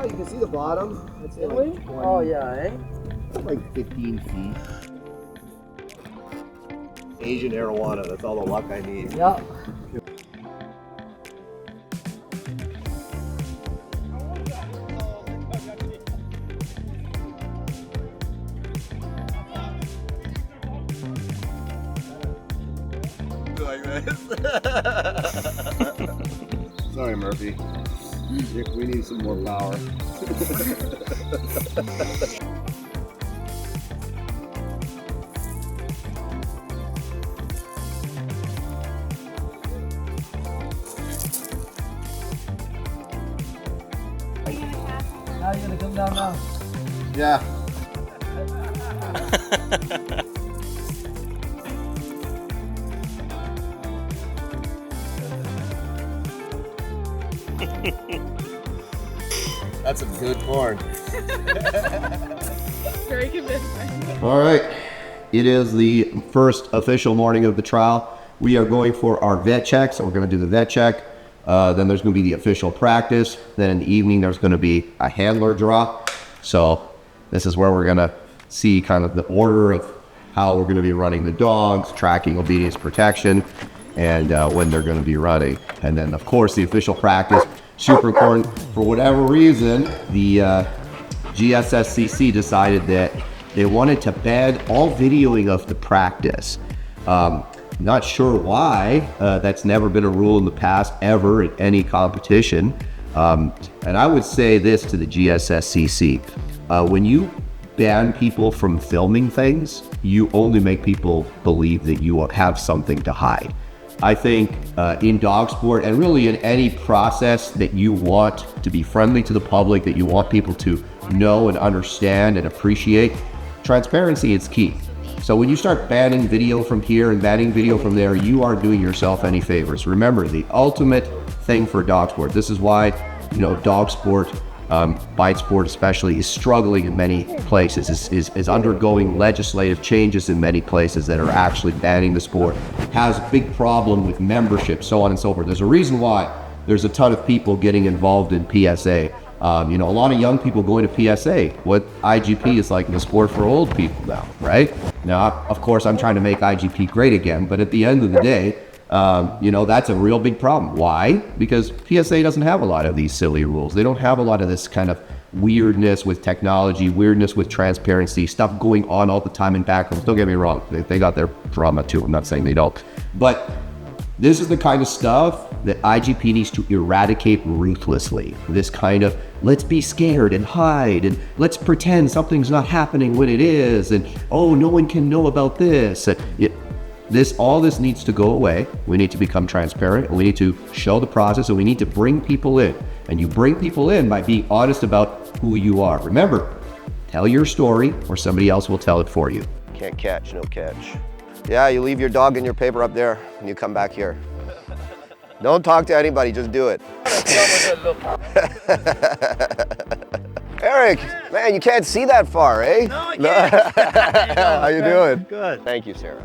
Oh, you can see the bottom. It's like Really? 20, Oh yeah, eh? like 15 feet. Asian arowana, that's all the luck I need. Yeah. Like this. Sorry, Murphy. We need some more power. Now you're gonna come down now. Yeah. That's some good corn. Very convincing. All right. It is the first official morning of the trial. We are going for our vet check, so we're going to do the vet check. Then there's going to be the official practice. Then in the evening, there's going to be a handler draw. So this is where we're going to see kind of the order of how we're going to be running the dogs, tracking, obedience, protection, and when they're going to be running. And then, of course, the official practice. Super important. For whatever reason, the GSSCC decided that they wanted to ban all videoing of the practice. Not sure why. That's never been a rule in the past, ever, at any competition. And I would say this to the GSSCC. When you ban people from filming things, you only make people believe that you have something to hide. I think in dog sport, and really in any process that you want to be friendly to the public, that you want people to know and understand and appreciate, transparency is key. So when you start banning video from here and banning video from there, you aren't doing yourself any favors. Remember, the ultimate thing for dog sport, this is why, dog sport, bite sport especially, is struggling in many places, is undergoing legislative changes in many places that are actually banning the sport, has a big problem with membership, so on and so forth. There's a reason why there's a ton of people getting involved in PSA. A lot of young people going to PSA. What IGP is like in the sport for old people now, right? Now, of course, I'm trying to make IGP great again, but at the end of the day, that's a real big problem. Why? Because PSA doesn't have a lot of these silly rules. They don't have a lot of this kind of weirdness with technology, weirdness with transparency, stuff going on all the time in backrooms. Don't get me wrong, they got their drama too. I'm not saying they don't. But this is the kind of stuff that IGP needs to eradicate ruthlessly. This kind of, let's be scared and hide, and let's pretend something's not happening when it is, and oh, no one can know about this. All this needs to go away. We need to become transparent, and we need to show the process, and we need to bring people in. And you bring people in by being honest about who you are. Remember, tell your story, or somebody else will tell it for you. Can't catch, no catch. Yeah, you leave your dog and your paper up there, and you come back here. Don't talk to anybody, just do it. Eric, man, you can't see that far, eh? No, I can't. How you doing? Good. Thank you, Sarah.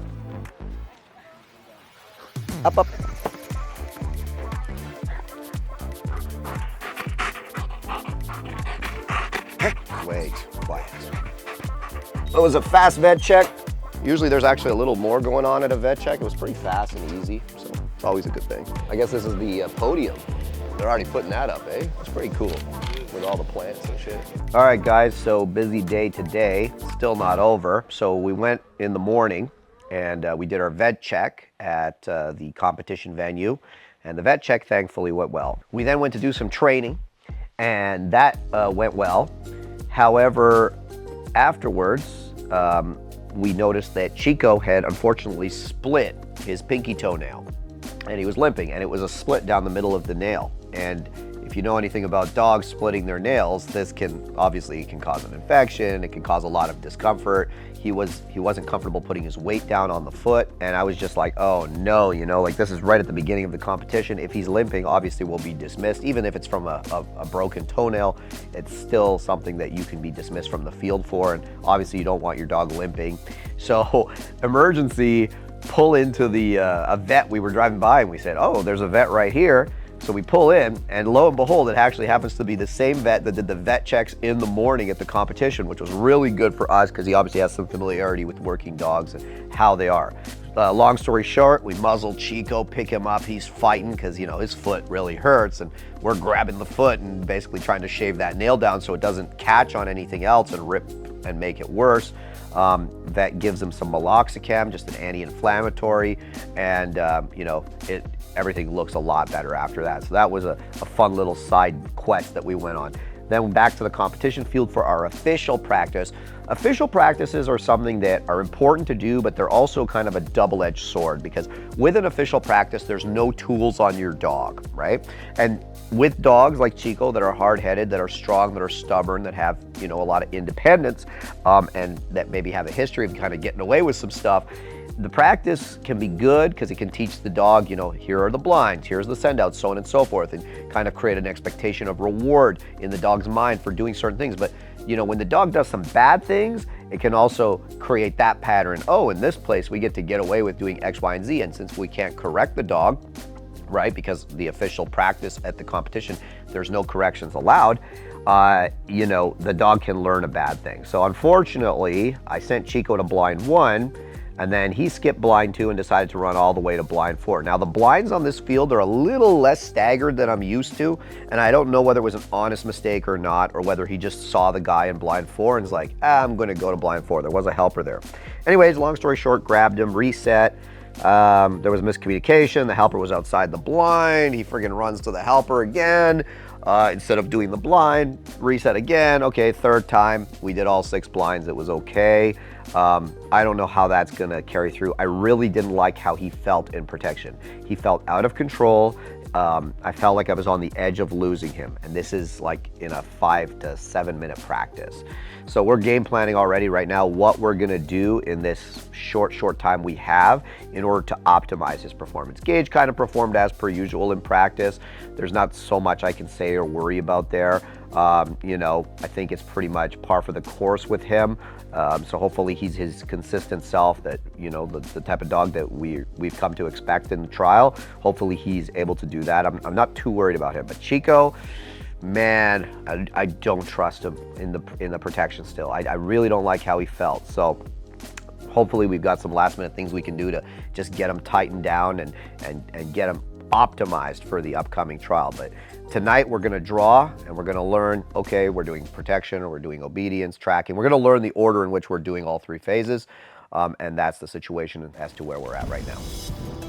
Up, up. Wait, quiet. It was a fast vet check. Usually there's actually a little more going on at a vet check. It was pretty fast and easy, so it's always a good thing. I guess this is the podium. They're already putting that up, eh? It's pretty cool with all the plants and shit. All right, guys, so busy day today. Still not over. So we went in the morning and we did our vet check at the competition venue, and the vet check thankfully went well. We then went to do some training, and that went well. However, afterwards, we noticed that Chico had unfortunately split his pinky toenail, and he was limping, and it was a split down the middle of the nail. And if you know anything about dogs splitting their nails, this can cause an infection. It can cause a lot of discomfort. He wasn't comfortable putting his weight down on the foot, and I was just like, oh no, this is right at the beginning of the competition. If he's limping, obviously we'll be dismissed. Even if it's from a broken toenail, it's still something that you can be dismissed from the field for, and obviously you don't want your dog limping. So emergency, pull into the a vet. We were driving by and we said, oh, there's a vet right here. So we pull in, and lo and behold, it actually happens to be the same vet that did the vet checks in the morning at the competition, which was really good for us because he obviously has some familiarity with working dogs and how they are. Long story short, we muzzle Chico, pick him up. He's fighting because, you know, his foot really hurts, and we're grabbing the foot and basically trying to shave that nail down so it doesn't catch on anything else and rip and make it worse. That gives him some meloxicam, just an anti-inflammatory, and you know, everything looks a lot better after that. So that was a fun little side quest that we went on. Then back to the competition field for our official practice. Official practices are something that are important to do, but they're also kind of a double-edged sword, because with an official practice, there's no tools on your dog, right? And with dogs like Chico that are hard-headed, that are strong, that are stubborn, that have, you know, a lot of independence, and that maybe have a history of kind of getting away with some stuff, the practice can be good because it can teach the dog, you know, here are the blinds, here's the send out, so on and so forth, and kind of create an expectation of reward in the dog's mind for doing certain things. But, you know, when the dog does some bad things, it can also create that pattern. Oh, in this place, we get away with doing X, Y, and Z. And since we can't correct the dog, right, because the official practice at the competition, there's no corrections allowed, you know, the dog can learn a bad thing. So unfortunately, I sent Chico to blind 1, and then he skipped blind 2 and decided to run all the way to blind 4. Now the blinds on this field are a little less staggered than I'm used to, and I don't know whether it was an honest mistake or not, or whether he just saw the guy in blind 4 and was like, I'm gonna go to blind 4. There was a helper there. Anyways, long story short, grabbed him, reset. There was miscommunication. The helper was outside the blind. He friggin' runs to the helper again. Instead of doing the blind, reset again. Okay, third time, we did all 6 blinds. It was okay. I don't know how that's gonna carry through. I really didn't like how he felt in protection. He felt out of control. I felt like I was on the edge of losing him. And this is like in a 5 to 7 minute practice. So we're game planning already right now what we're gonna do in this short time we have in order to optimize his performance. Gage kind of performed as per usual in practice. There's not so much I can say or worry about there. You know, I think it's pretty much par for the course with him. So hopefully he's his consistent self that, you know, the type of dog that we've come to expect in the trial. Hopefully he's able to do that. I'm not too worried about him. But Chico, man, I don't trust him in the protection still. I really don't like how he felt. So hopefully we've got some last minute things we can do to just get him tightened down and get him optimized for the upcoming trial. But tonight we're gonna draw and we're gonna learn, okay, we're doing protection or we're doing obedience, tracking. We're gonna learn the order in which we're doing all 3 phases. And that's the situation as to where we're at right now.